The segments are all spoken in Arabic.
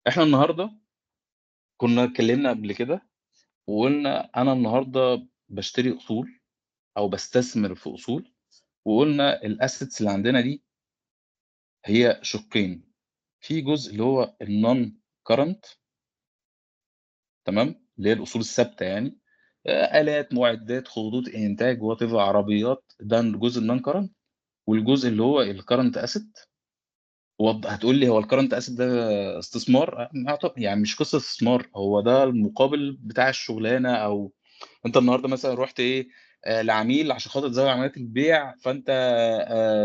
إحنا النهارده كنا اتكلمنا قبل كده وقُلنا أنا النهارده باشتري أصول أو باستثمر في أصول، وقُلنا الassets اللي عندنا دي هي شقين، في جزء اللي هو الnon current تمام، اللي هي الأصول الثابتة يعني، آلات، مُعدات، خطوط إنتاج whatever عربيات، ده الجزء الnon current والجزء اللي هو الcurrent asset. هتقول لي هو الcurrent asset ده استثمار؟ يعني مش قصة استثمار، هو ده المقابل بتاع الشغلانة أو أنت النهارده مثلًا رُحت إيه، لعميل عشان خاطر تزوّد عمليات البيع، فأنت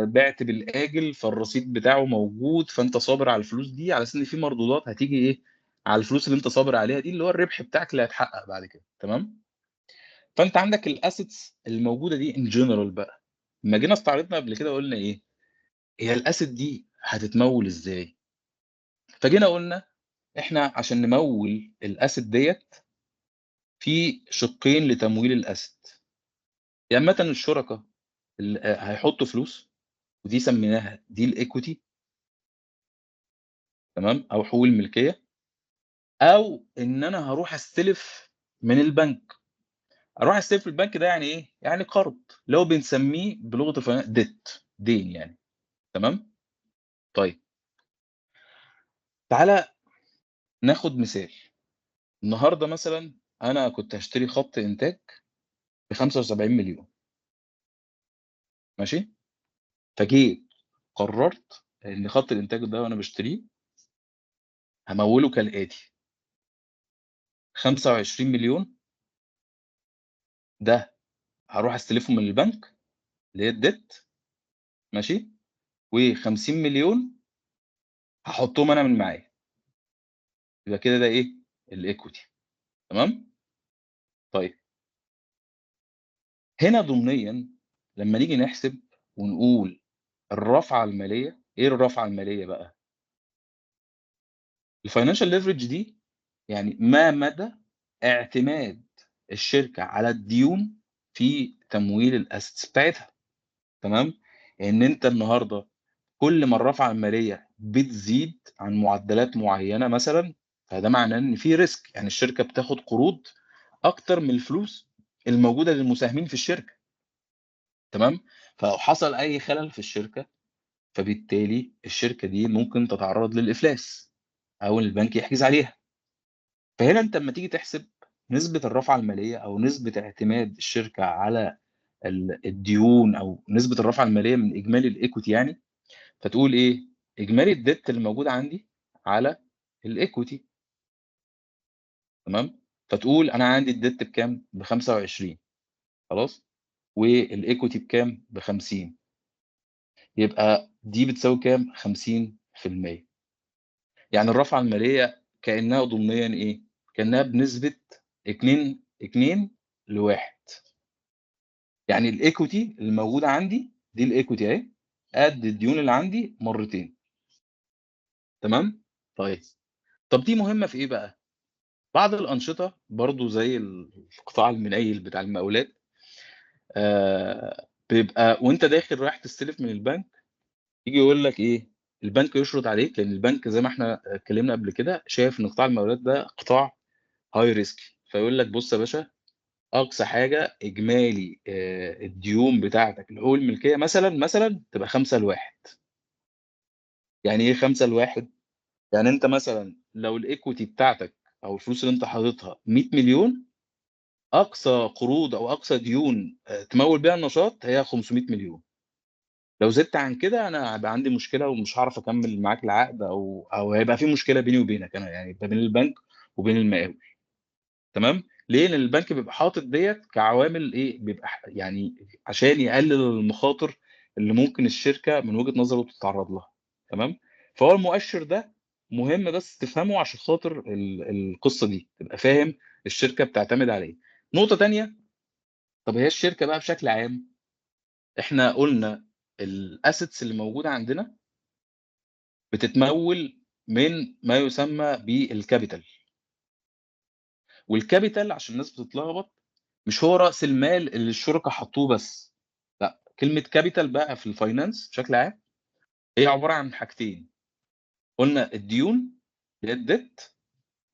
بِعت بالآجل، فالرصيد بتاعه موجود، فأنت صابر على الفلوس دي على أساس إن في مردودات هتيجي إيه، على الفلوس اللي أنت صابر عليها دي، اللي هو الربح بتاعك اللي هيتحقق بعد كده، تمام؟ فأنت عندك الassets الموجودة دي in general بقى، أمّا جينا استعرضنا قبل كده قُلنا إيه، هي الasset دي هتتموّل إزاي؟ فجينا قُلنا إحنا عشان نموّل الasset ديّة، في شقين لتمويل الasset، يا إمّةً الشُركا هيحطّوا فلوس ودي سميناها deal equity تمام، أو حقوق الملكية، أو إن أنا هاروح أستلف من البنك. أروح أستلف من البنك ده يعني إيه، يعني قرض، اللي هو بنسميه بلغة debt دين يعني، تمام. طيب تعالَ ناخد مثال، النهارده مثلًا أنا كنت هاشتري خط إنتاج ب75.000.000 ماشي، فجيت قررت إن خط الإنتاج ده وأنا باشتريه هاموّله كالآتي: 25.000.000 ده هاروح أستلفهم من البنك اللي هي الdebt ماشي، و50.000.000 هاحطهم أنا من معايا، يبقى كده ده إيه، الequity تمام. طيب هنا ضمنيًا لمّا نيجي نحسب ونقول الرافعة المالية، إيه الرافعة المالية بقى؟ الfinancial leverage دي يعني ما مدى اعتماد الشركة على الديون في تمويل الassets بتاعتها، تمام. إن أنت النهارده كل ما الرافعة المالية بتزيد عن معدلات معيّنة مثلًا، فده معناه إن في risk، يعني الشركة بتاخد قروض أكتر من الفلوس الموجودة للمساهمين في الشركة، تمام. فلو حصل أي خلل في الشركة، فبالتالي الشركة دي ممكن تتعرّض للإفلاس أو البنك يحجز عليها. فهنا أنت أمّا تيجي تحسب نسبة الرافعة المالية أو نسبة اعتماد الشركة على الديون أو نسبة الرافعة المالية من إجمالي الequity يعني، فتقول إيه، إجمالي الdebt اللي موجود عندي على الequity تمام، فتقول أنا عندي الdebt بكام، ب25 خلاص، والequity بكام، ب50 يبقى دي بتساوي كام، 50%. يعني الرافعة المالية كأنها ضمنيًا إيه، كأنها بنسبة 2 ل1 يعني الequity اللي موجودة عندي دي الequity أهي، قد الديون اللي عندي مرتين، تمام؟ طيب، طب دي مهمة في إيه بقى؟ بعض الأنشطة برضه زي القطاع المنيل بتاع المقاولات، بيبقى وأنت داخل رايح تستلف من البنك، ييجي يقول لك إيه، البنك يشرط عليك لأن البنك زي ما إحنا اتكلمنا قبل كده، شايف إن قطاع المقاولات ده قطاع high risk، فيقول لك بُص يا باشا، أقصى حاجة إجمالي الديون بتاعتك لحقوق الملكية مثلًا تبقى 5 ل1. يعني إيه 5 ل1؟ يعني أنت مثلًا لو الequity بتاعتك أو الفلوس اللي أنت حاططها 100.000.000، أقصى قروض أو أقصى ديون تموّل بيها النشاط هي 500.000.000. لو زدت عن كده أنا هيبقى عندي مشكلة ومش هاعرف أكمّل معاك العقد أو هيبقى في مشكلة بيني وبينك أنا، يعني ما بين البنك وبين المقاول، تمام. ليه؟ لأن البنك بيبقى حاطط ديّة كعوامل إيه، بيبقى يعني عشان يقلل المخاطر اللي ممكن الشركة من وجهة نظره تتعرّض لها، تمام. فهو المؤشر ده مهم بس تفهمه عشان خاطر القصة دي، تبقى فاهم الشركة بتعتمد على إيه. نقطة تانية، طب هي الشركة بقى بشكل عام، إحنا قُلنا الassets اللي موجودة عندنا بتتموّل من ما يسمى بالcapital، والcapital عشان الناس بتتلخبط، مش هو رأس المال اللي الشركا حطّوه بس، لأ، كلمة capital بقى في الfinance بشكل عام هي عبارة عن حاجتين، قُلنا الديون اللي هي الdebt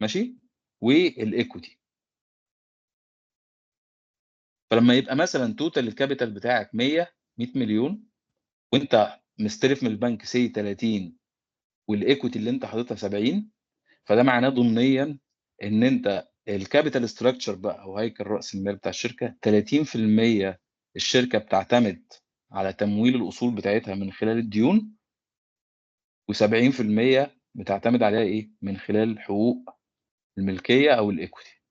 ماشي، والequity. فلمّا يبقى مثلًا total الcapital بتاعك 100 مليون وأنت مستلف من البنك say 30 والequity اللي أنت حاططها 70، فده معناه ضمنيًا إن أنت الcapital structure بقى أو هيكل رأس المال بتاع الشركة 30% الشركة بتعتمد على تمويل الأصول بتاعتها من خلال الديون، و70% بتعتمد عليها إيه، من خلال حقوق الملكية أو الequity.